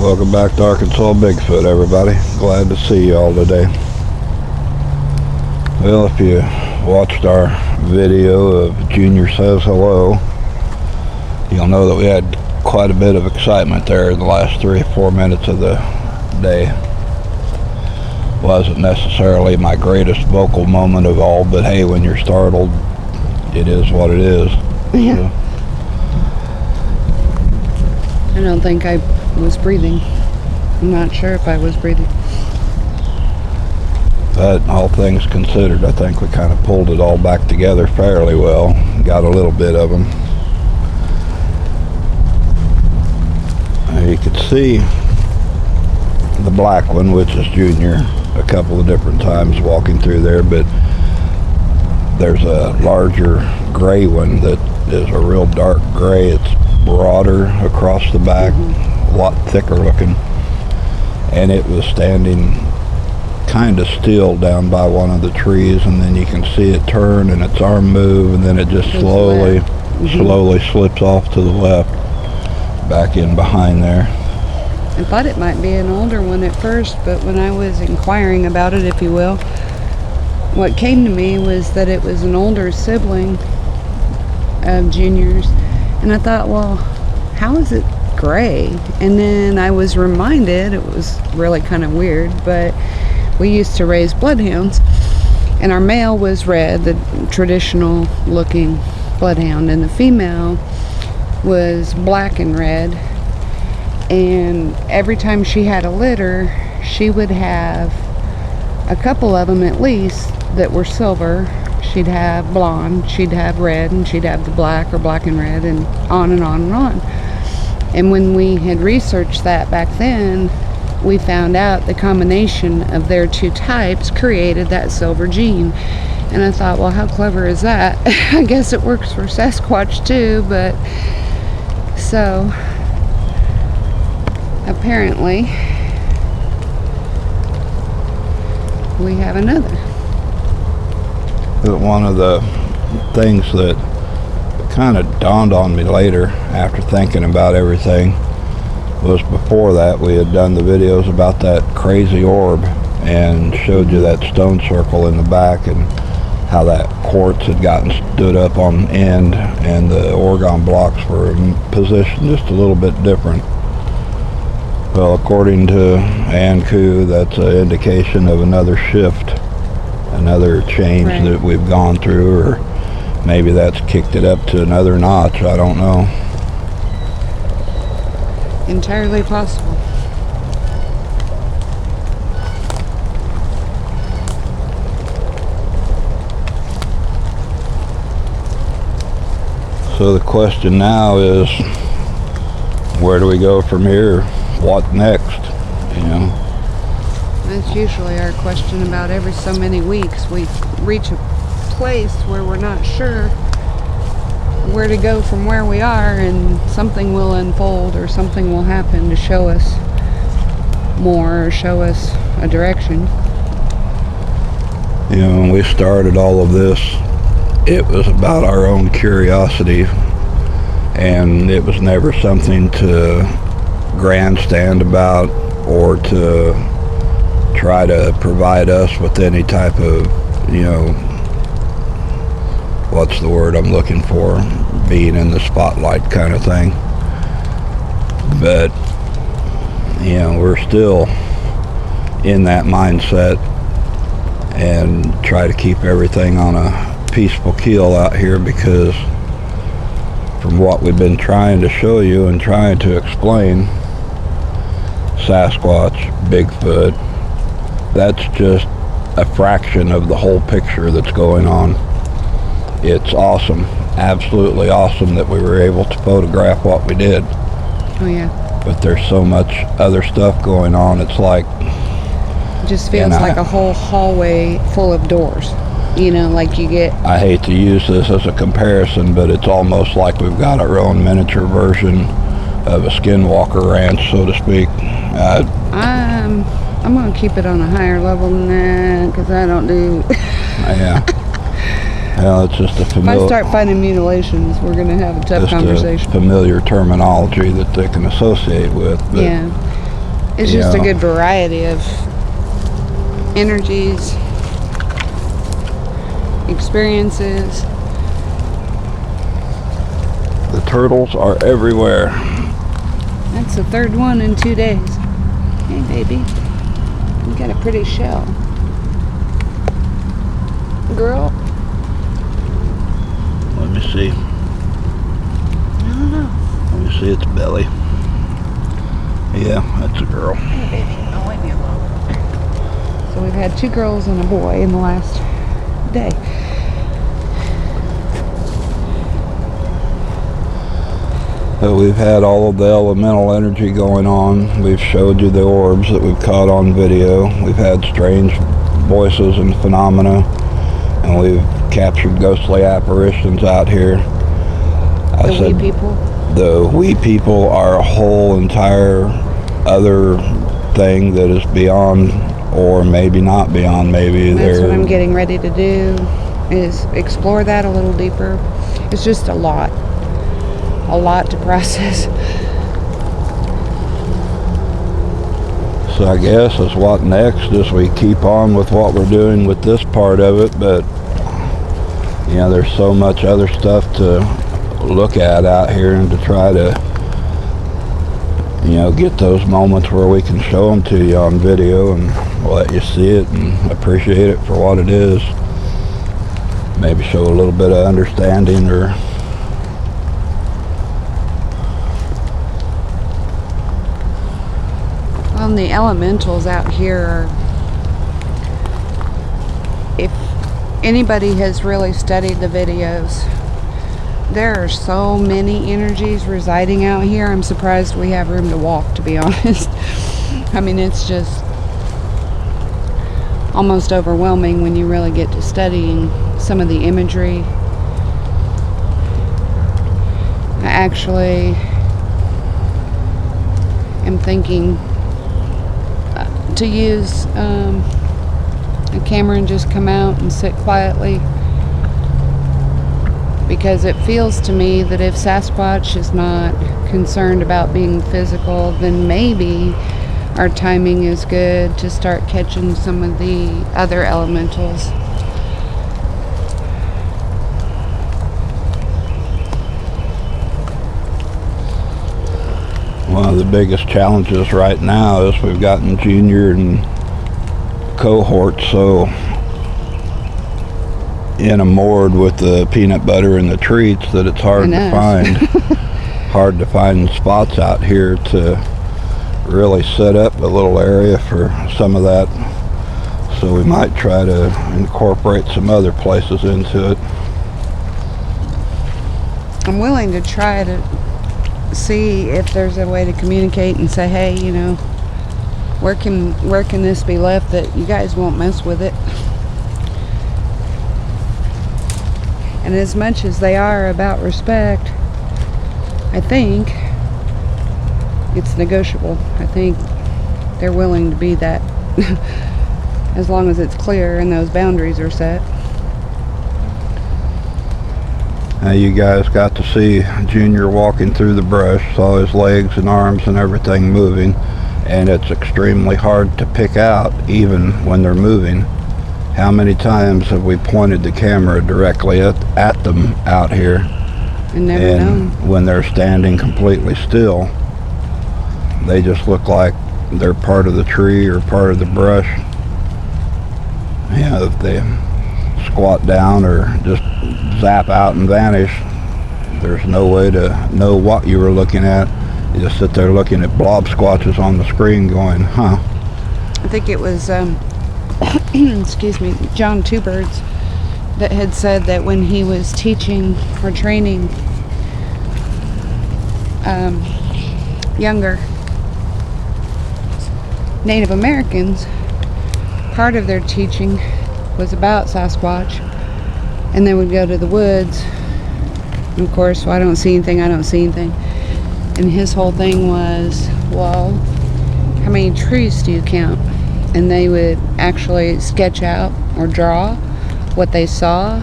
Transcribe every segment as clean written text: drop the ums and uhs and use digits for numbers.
Welcome back to Arkansas Bigfoot, everybody. Glad to see you all today. Well, if you watched our video of Junior Says Hello, you'll know that we had quite a bit of excitement there in the last 3 or 4 minutes of the day. Wasn't necessarily my greatest vocal moment of all, but hey, when you're startled, it is what it is. Yeah. So. I don't think I was breathing. I'm not sure if I was breathing. But all things considered, I think we kind of pulled it all back together fairly well. Got a little bit of them. You could see the black one, which is Junior, a couple of different times walking through there, but there's a larger gray one that is a real dark gray. It's broader across the back, a lot thicker looking, and it was standing kind of still down by one of the trees, and then you can see it turn and its arm move, and then it just slowly slips off to the left, back in behind there. I thought it might be an older one at first, but when I was inquiring about it, if you will, what came to me was that it was an older sibling of Junior's. And I thought, well, how is it gray? And then I was reminded, it was really kind of weird, but we used to raise bloodhounds, and our male was red, the traditional looking bloodhound, and the female was black and red. And every time she had a litter, she would have a couple of them at least that were silver. She'd have blonde, she'd have red, and she'd have the black or black and red, and on and on and on. And when we had researched that back then, we found out the combination of their two types created that silver gene. And I thought, well, how clever is that? I guess it works for Sasquatch too, but so apparently we have another. One of the things that kind of dawned on me later after thinking about everything was, before that we had done the videos about that crazy orb and showed you that stone circle in the back and how that quartz had gotten stood up on end and the orgone blocks were positioned just a little bit different. Well, according to Anku, that's an indication of another shift, another change that we've gone through, or maybe that's kicked it up to another notch. I don't know. Entirely possible. So the question now is, where do we go from here? What next? You know? That's usually our question about every so many weeks. We reach a place where we're not sure where to go from where we are, and something will unfold or something will happen to show us more or show us a direction. You know, when we started all of this, it was about our own curiosity, and it was never something to grandstand about or to try to provide us with any type of, you know, what's the word I'm looking for, being in the spotlight kind of thing. But, you know, we're still in that mindset and try to keep everything on a peaceful keel out here, because from what we've been trying to show you and trying to explain, Sasquatch, Bigfoot, that's just a fraction of the whole picture that's going on. It's awesome, absolutely awesome that we were able to photograph what we did. Oh yeah. But there's so much other stuff going on. It's like, it just feels like a whole hallway full of doors. You know, like you get... I hate to use this as a comparison, but it's almost like we've got our own miniature version of a skinwalker ranch, so to speak. I'm going to keep it on a higher level than that, because I don't do... Yeah. Well, it's just a familiar... If I start finding mutilations, we're going to have a tough conversation. A familiar terminology that they can associate with. But yeah. It's just a good variety of energies, experiences. The turtles are everywhere. That's the third one in 2 days. Hey, baby. You got a pretty shell. Girl. Let me see. I don't know. Let me see its belly. Yeah, that's a girl. Hey, baby. Oh, leave me alone. So we've had 2 girls and a boy in the last day. So we've had all of the elemental energy going on. We've showed you the orbs that we've caught on video. We've had strange voices and phenomena, and we've captured ghostly apparitions out here. The wee people? The wee people are a whole entire other thing that is beyond, or maybe not beyond. Maybe that's what I'm getting ready to do, is explore that a little deeper. It's just a lot to process. So I guess is what next is we keep on with what we're doing with this part of it, but you know, there's so much other stuff to look at out here, and to try to, you know, get those moments where we can show them to you on video and let you see it and appreciate it for what it is. Maybe show a little bit of understanding, or the elementals out here are, if anybody has really studied the videos, there are so many energies residing out here. I'm surprised we have room to walk, to be honest. I mean, it's just almost overwhelming when you really get to studying some of the imagery. I actually am thinking to use a camera and just come out and sit quietly, because it feels to me that if Sasquatch is not concerned about being physical, then maybe our timing is good to start catching some of the other elementals. one of the biggest challenges right now is we've gotten Junior and cohorts so enamored with the peanut butter and the treats that it's hard to find hard to find spots out here to really set up a little area for some of that. So we might try to incorporate some other places into it. I'm willing to try to see if there's a way to communicate and say, hey, you know, where can this be left that you guys won't mess with it? And as much as they are about respect, I think it's negotiable. I think they're willing to be that as long as it's clear and those boundaries are set. Now you guys got to see Junior walking through the brush, saw his legs and arms and everything moving, and it's extremely hard to pick out even when they're moving. How many times have we pointed the camera directly at them out here, and never known. When they're standing completely still, they just look like they're part of the tree or part of the brush. You know, if they squat down or just zap out and vanish, there's no way to know what you were looking at. You just sit there looking at blob squatches on the screen going, huh? I think it was excuse me, John Two Birds that had said that when he was teaching or training younger Native Americans, part of their teaching was about Sasquatch, and they would go to the woods, and of course, well, I don't see anything, and his whole thing was, well, how many trees do you count? And they would actually sketch out or draw what they saw,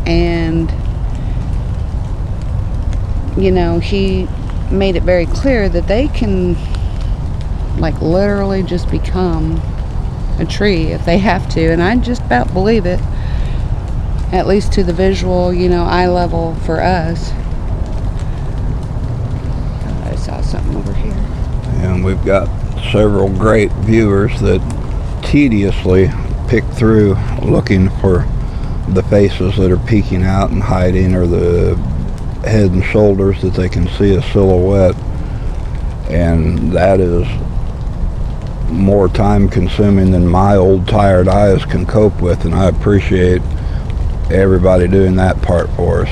and you know, he made it very clear that they can like literally just become a tree if they have to, and I just about believe it, at least to the visual, eye level for us. I saw something over here. And we've got several great viewers that tediously pick through looking for the faces that are peeking out and hiding, or the head and shoulders that they can see a silhouette, and that is more time consuming than my old tired eyes can cope with, and I appreciate everybody doing that part for us.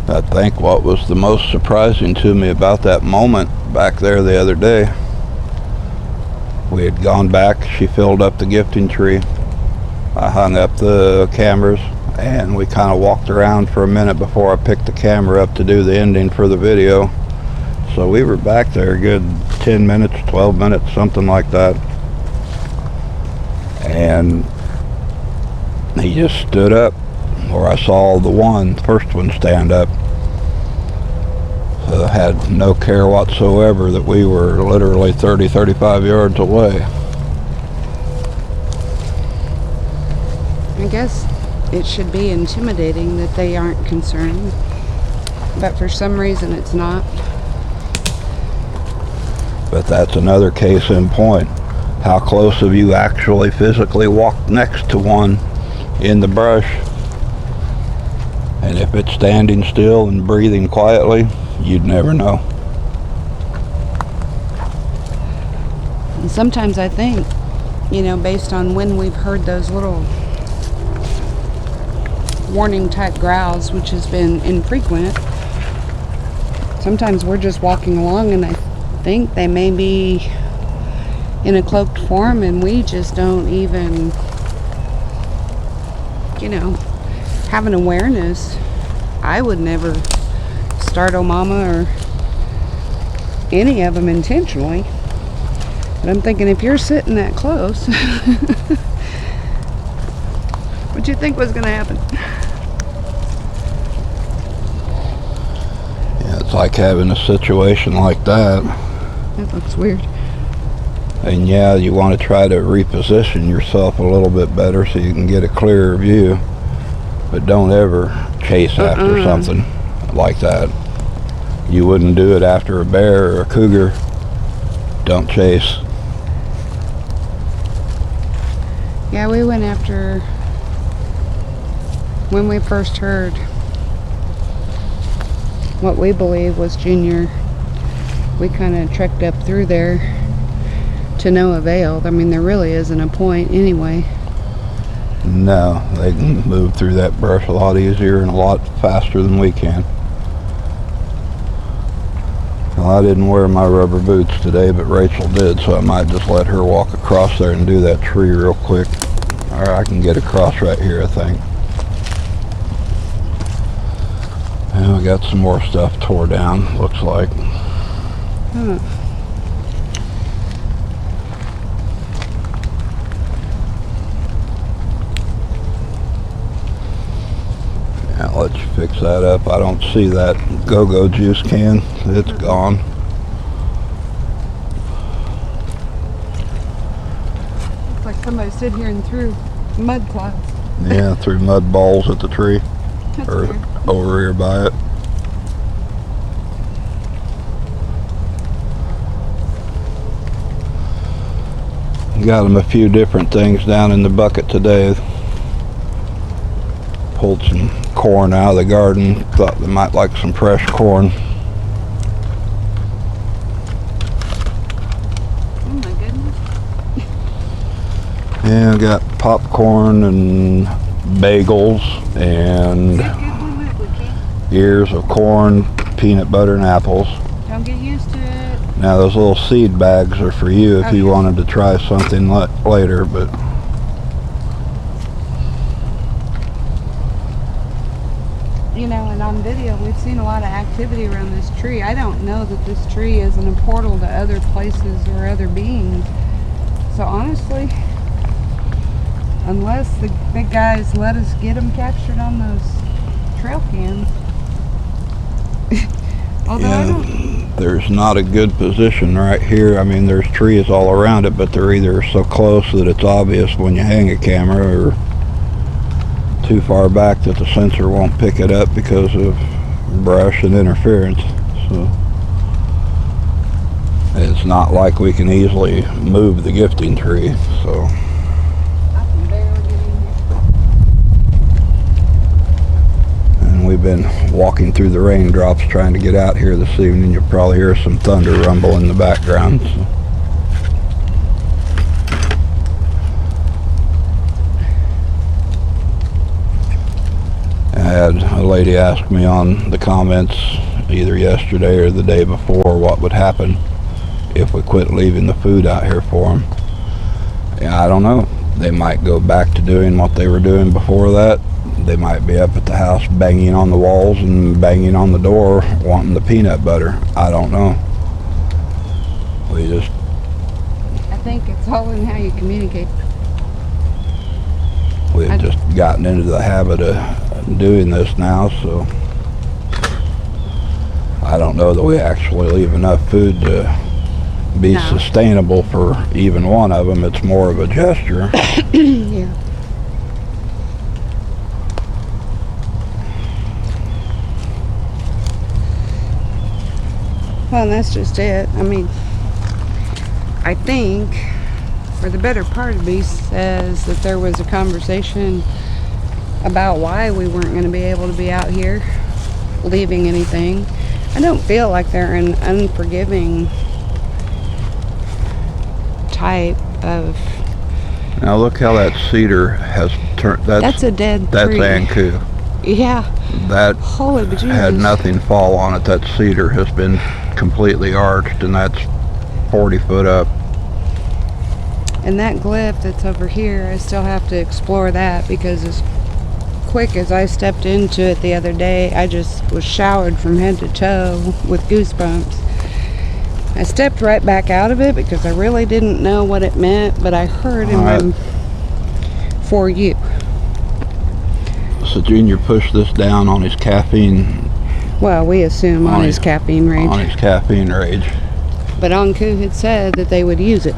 I think what was the most surprising to me about that moment back there the other day, we had gone back, she filled up the gifting tree, I hung up the cameras, and we kind of walked around for a minute before I picked the camera up to do the ending for the video. So we were back there a good 10 minutes, 12 minutes, something like that. And he just stood up, or I saw the first one stand up. So I had no care whatsoever that we were literally 30, 35 yards away. I guess it should be intimidating that they aren't concerned, but for some reason it's not. But that's another case in point. How close have you actually physically walked next to one in the brush? And if it's standing still and breathing quietly, you'd never know. And sometimes I think, based on when we've heard those little warning type growls, which has been infrequent, sometimes we're just walking along and I think they may be in a cloaked form and we just don't even, have an awareness. I would never startle Mama or any of them intentionally, but I'm thinking if you're sitting that close, what'd you think was going to happen? Yeah, it's like having a situation like that. That looks weird. And yeah, you want to try to reposition yourself a little bit better so you can get a clearer view, but don't ever chase after something like that. You wouldn't do it after a bear or a cougar. Don't chase. Yeah, we went after, when we first heard what we believe was Junior, we kind of trekked up through there to no avail. I mean, there really isn't a point anyway. No, they can move through that brush a lot easier and a lot faster than we can. Well, I didn't wear my rubber boots today, but Rachel did, so I might just let her walk across there and do that tree real quick. Or I can get across right here, I think. And we got some more stuff tore down, looks like. I'll let you fix that up. I don't see that go-go juice can. It's gone. Looks like somebody stood here and threw mud clouds. Yeah, threw mud balls at the tree. That's Or weird. over here by it. Got them a few different things down in the bucket today. Pulled some corn out of the garden. Thought they might like some fresh corn. Oh my goodness. Yeah, I got popcorn and bagels and ears of corn, peanut butter and apples. Don't get used to it. Now those little seed bags are for you if you wanted to try something later, but you know, and on video we've seen a lot of activity around this tree. I don't know that this tree isn't a portal to other places or other beings. So honestly, unless the big guys let us get them captured on those trail cams. Although I don't... There's not a good position right here. I mean, there's trees all around it, but they're either so close that it's obvious when you hang a camera, or too far back that the sensor won't pick it up because of brush and interference. So it's not like we can easily move the gifting tree. So I can barely get in here. and we've been walking through the raindrops trying to get out here this evening. You'll probably hear some thunder rumble in the background. So. I had a lady ask me on the comments either yesterday or the day before what would happen if we quit leaving the food out here for them. Yeah, I don't know. They might go back to doing what they were doing before that. They might be up at the house banging on the walls and banging on the door wanting the peanut butter. I don't know. I think it's all in how you communicate. We've just gotten into the habit of doing this now, so I don't know that we actually leave enough food to be sustainable for even one of them. It's more of a gesture. Yeah. Well, that's just it. I mean, I think for the better part of me says that there was a conversation about why we weren't going to be able to be out here leaving anything. I don't feel like they're an unforgiving type of... Now look how that cedar has turned. That's a dead tree. That's Anku. Yeah. That Holy bejesus. had nothing fall on it. That cedar has been completely arched, and that's 40 foot up. And that glyph that's over here, I still have to explore that, because as quick as I stepped into it the other day, I just was showered from head to toe with goosebumps. I stepped right back out of it because I really didn't know what it meant, but I heard in my for you. So Junior pushed this down on his caffeine. Well, we assume on his caffeine rage. On his caffeine rage. But Anku had said that they would use it.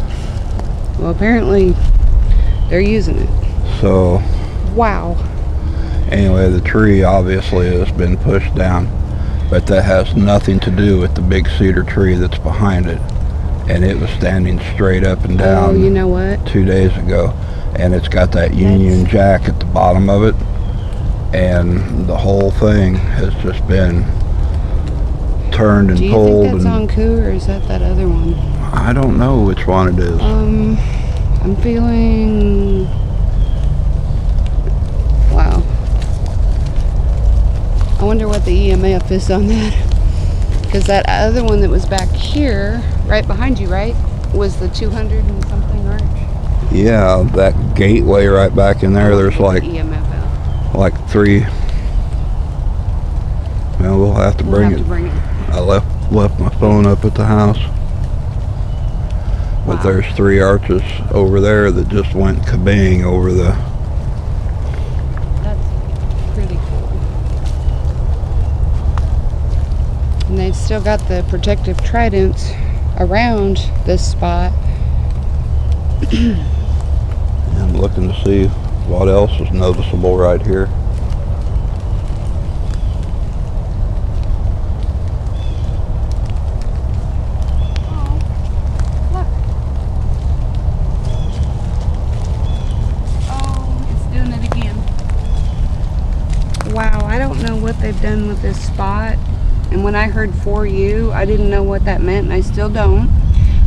Well, apparently they're using it. So. Wow. Anyway, the tree obviously has been pushed down, but that has nothing to do with the big cedar tree that's behind it. And it was standing straight up and down. Oh, you know what? 2 days ago. And it's got that Union Jack at the bottom of it. And the whole thing has just been turned and pulled. Do you think that's Anku, or is that other one? I don't know which one it is. I'm feeling... Wow. I wonder what the EMF is on that. Because that other one that was back here, right behind you, right, was the 200 and something arch? Yeah, that gateway right back in there, there's like... EMF out. Like 3. Well, we'll have to bring it. I left my phone up at the house. But there's 3 arches over there that just went kabang over the... That's pretty cool. And they've still got the protective tridents around this spot. I'm looking to see what else is noticeable right here. Wow, I don't know what they've done with this spot. And when I heard for you, I didn't know what that meant, and I still don't.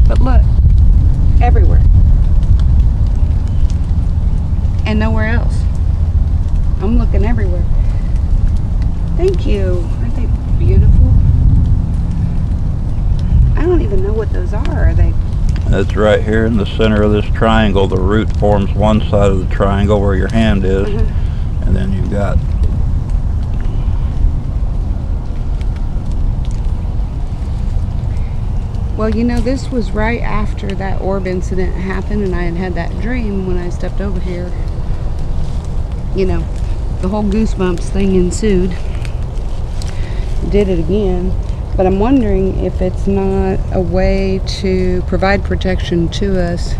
But look, everywhere. And nowhere else. I'm looking everywhere. Thank you. Aren't they beautiful? I don't even know what those are. Are they? That's right here in the center of this triangle. The root forms one side of the triangle where your hand is. And then you've got Well, you know, this was right after that orb incident happened, and I had had that dream when I stepped over here. You know, the whole goosebumps thing ensued. Did it again. But I'm wondering if it's not a way to provide protection to us,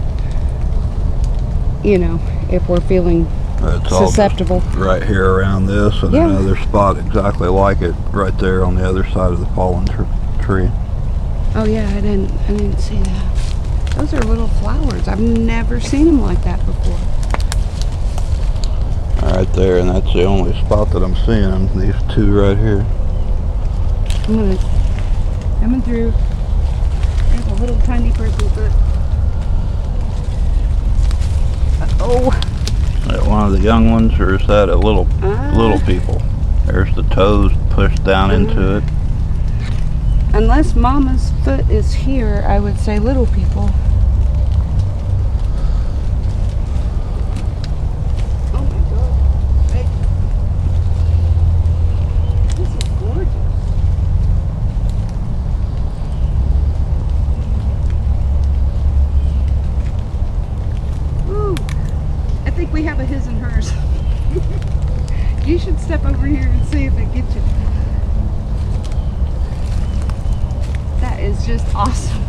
you know, if we're feeling It's susceptible. all just right here around this, and another spot exactly like it right there on the other side of the fallen tree. Oh yeah, I didn't see that. Those are little flowers. I've never seen them like that before. Right there, and that's the only spot that I'm seeing them. These two right here. I'm gonna coming through. There's a little tiny person foot. Oh. Is that one of the young ones, or is that a little people? There's the toes pushed down into it. Unless Mama's foot is here, I would say little people. Oh my God. Hey. This is gorgeous. Ooh. I think we have a his and hers. You should step over here and see if it gets you. That is just awesome.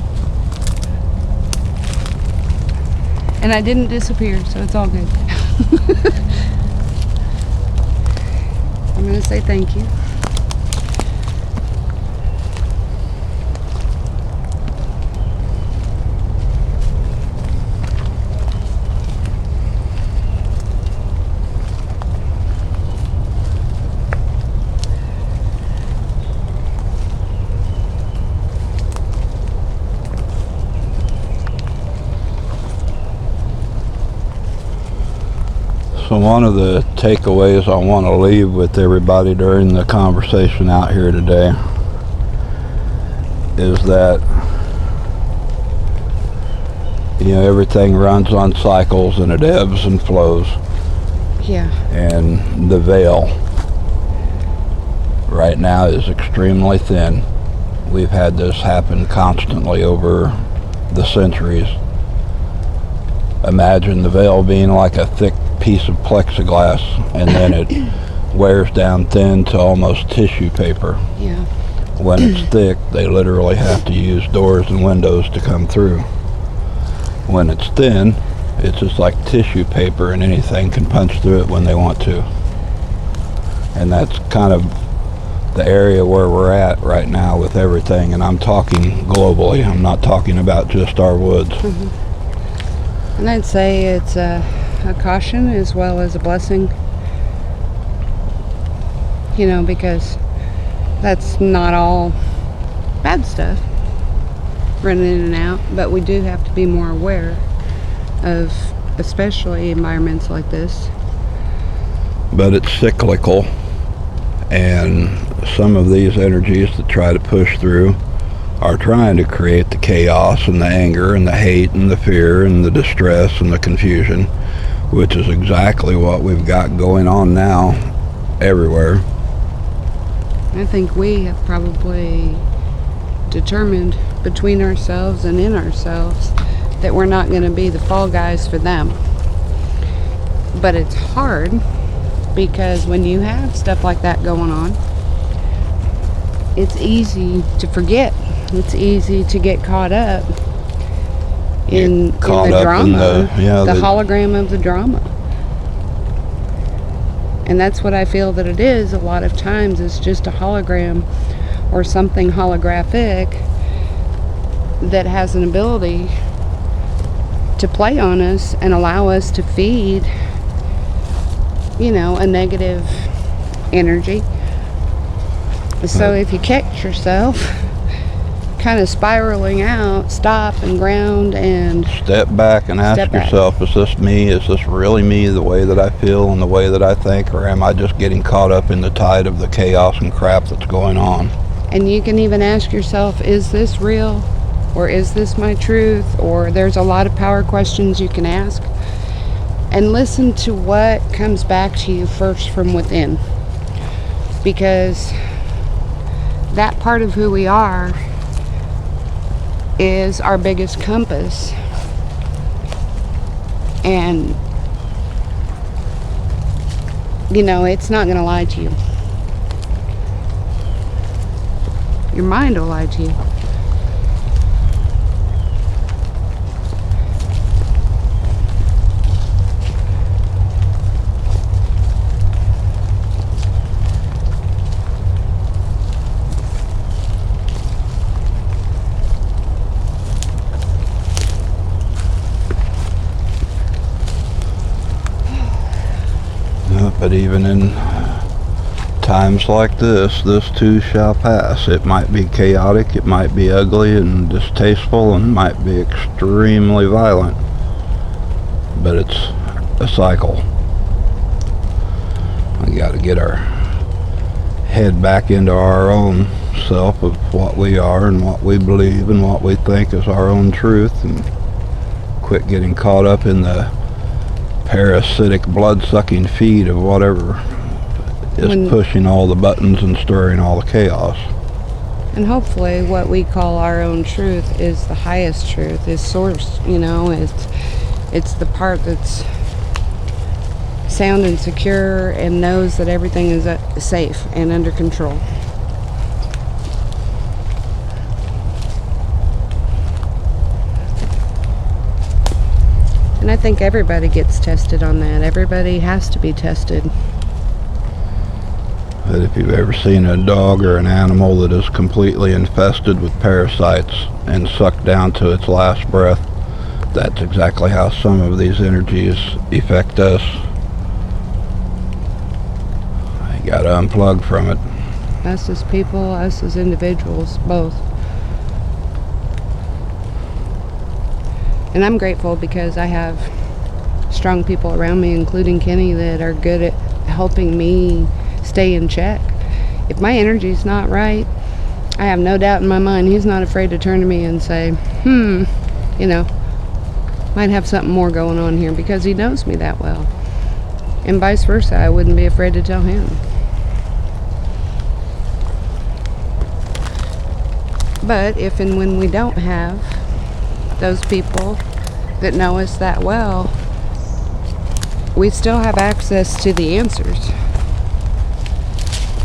And I didn't disappear, so it's all good. I'm going to say thank you. So one of the takeaways I want to leave with everybody during the conversation out here today is that, you know, everything runs on cycles and it ebbs and flows. Yeah. And the veil right now is extremely thin. We've had this happen constantly over the centuries. Imagine the veil being like a thick piece of plexiglass, and then it wears down thin to almost tissue paper. Yeah. When it's thick, they literally have to use doors and windows to come through. When it's thin, it's just like tissue paper, and anything can punch through it when they want to. And that's kind of the area where we're at right now with everything, and I'm talking globally. I'm not talking about just our woods. Mm-hmm. And I'd say it's a caution as well as a blessing, you know, because that's not all bad stuff running in and out, but we do have to be more aware of especially environments like this. But it's cyclical, and some of these energies that try to push through are trying to create the chaos and the anger and the hate and the fear and the distress and the confusion, which is exactly what we've got going on now everywhere. I think we have probably determined between ourselves and in ourselves that we're not going to be the fall guys for them. But it's hard because when you have stuff like that going on, it's easy to forget. It's easy to get caught up in the drama, the hologram of the drama. And that's what I feel that it is. A lot of times it's just a hologram or something holographic that has an ability to play on us and allow us to feed, you know, a negative energy. So if you catch yourself kind of spiraling out, stop and ground and step back and ask yourself, is this me? Is this really me, the way that I feel and the way that I think, or am I just getting caught up in the tide of the chaos and crap that's going on? And you can even ask yourself, is this real, or is this my truth? Or there's a lot of power questions you can ask, and listen to what comes back to you first from within, because that part of who we are is our biggest compass. And, you know, it's not going to lie to you. Your mind will lie to you. But even in times like this too shall pass. It might be chaotic, it might be ugly and distasteful, and might be extremely violent, but it's a cycle. We got to get our head back into our own self of what we are and what we believe and what we think is our own truth, and quit getting caught up in the parasitic blood-sucking feed of whatever is pushing all the buttons and stirring all the chaos. And hopefully what we call our own truth is the highest truth, is source, you know, it's the part that's sound and secure and knows that everything is safe and under control. And I think everybody gets tested on that. Everybody has to be tested. That if you've ever seen a dog or an animal that is completely infested with parasites and sucked down to its last breath, that's exactly how some of these energies affect us. You gotta unplug from it. Us as people, us as individuals, both. And I'm grateful because I have strong people around me, including Kenny, that are good at helping me stay in check. If my energy's not right, I have no doubt in my mind he's not afraid to turn to me and say, you know, might have something more going on here, because he knows me that well. And vice versa, I wouldn't be afraid to tell him. But if and when we don't have those people that know us that well, we still have access to the answers.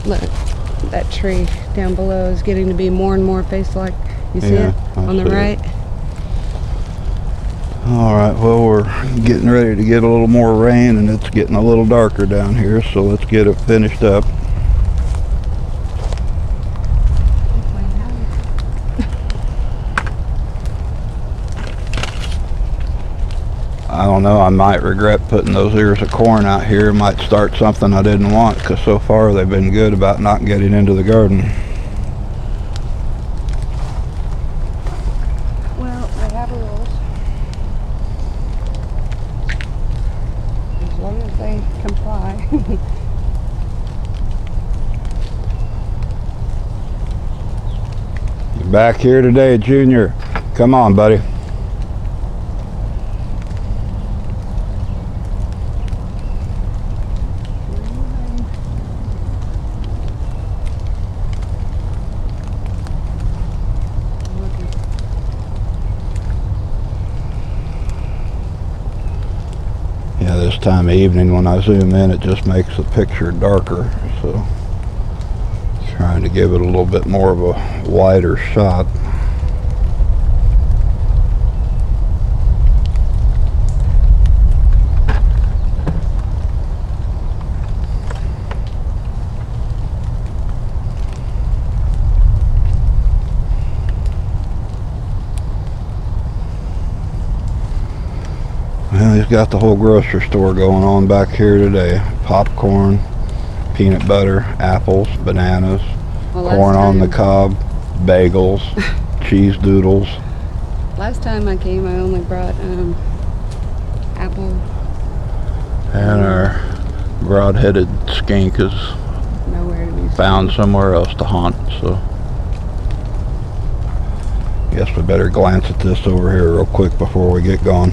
Look, that tree down below is getting to be more and more face-like. You see it on the right? Alright, well, we're getting ready to get a little more rain, and it's getting a little darker down here, so let's get it finished up. I don't know, I might regret putting those ears of corn out here. Might start something I didn't want, because so far they've been good about not getting into the garden. Well, they have rules. As long as they comply. You're back here today, Junior. Come on, buddy. Yeah, this time of evening when I zoom in, it just makes the picture darker, so trying to give it a little bit more of a wider shot. Well, he's got the whole grocery store going on back here today. Popcorn, peanut butter, apples, bananas, corn on the cob, bagels, cheese doodles. Last time I came, I only brought apple. And our broad-headed skink is Nowhere to be found somewhere else to haunt, so guess we better glance at this over here real quick before we get going.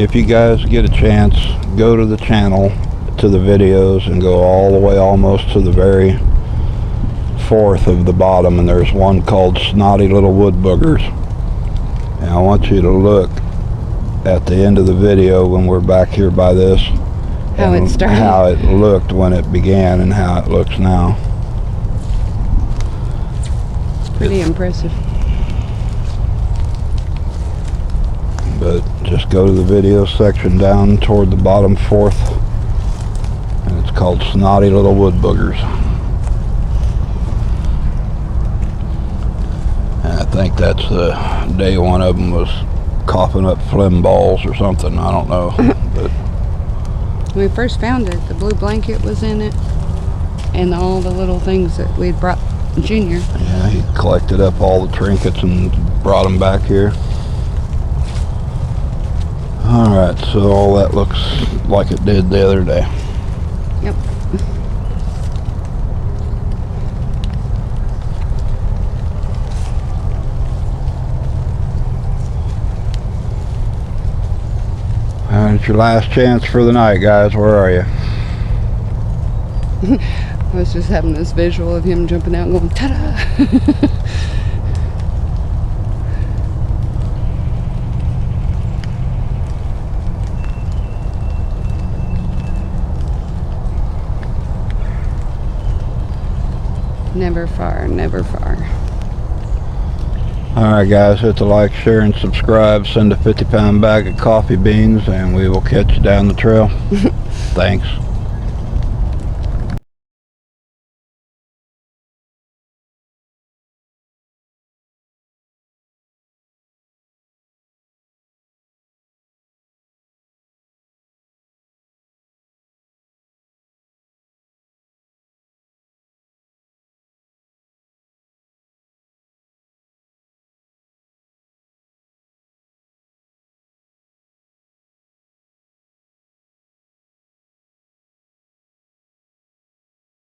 if you guys get a chance, go to the channel, to the videos, and go all the way almost to the very fourth of the bottom, and there's one called Snotty Little Wood Boogers. And I want you to look at the end of the video when we're back here by this, How it started. how it looked when it began and how it looks now. Pretty impressive. But just go to the video section down toward the bottom fourth, and it's called Snotty Little Wood Boogers. And I think that's the day one of them was coughing up phlegm balls or something. I don't know. But When we first found it, the blue blanket was in it, and all the little things that we'd brought Junior. yeah, he collected up all the trinkets and brought them back here. Alright, so all that looks like it did the other day. Yep. Alright, it's your last chance for the night, guys. Where are you? I was just having this visual of him jumping out and going, ta-da! Never far, never far. Alright guys, hit the like, share, and subscribe. Send a 50-pound bag of coffee beans, and we will catch you down the trail. Thanks.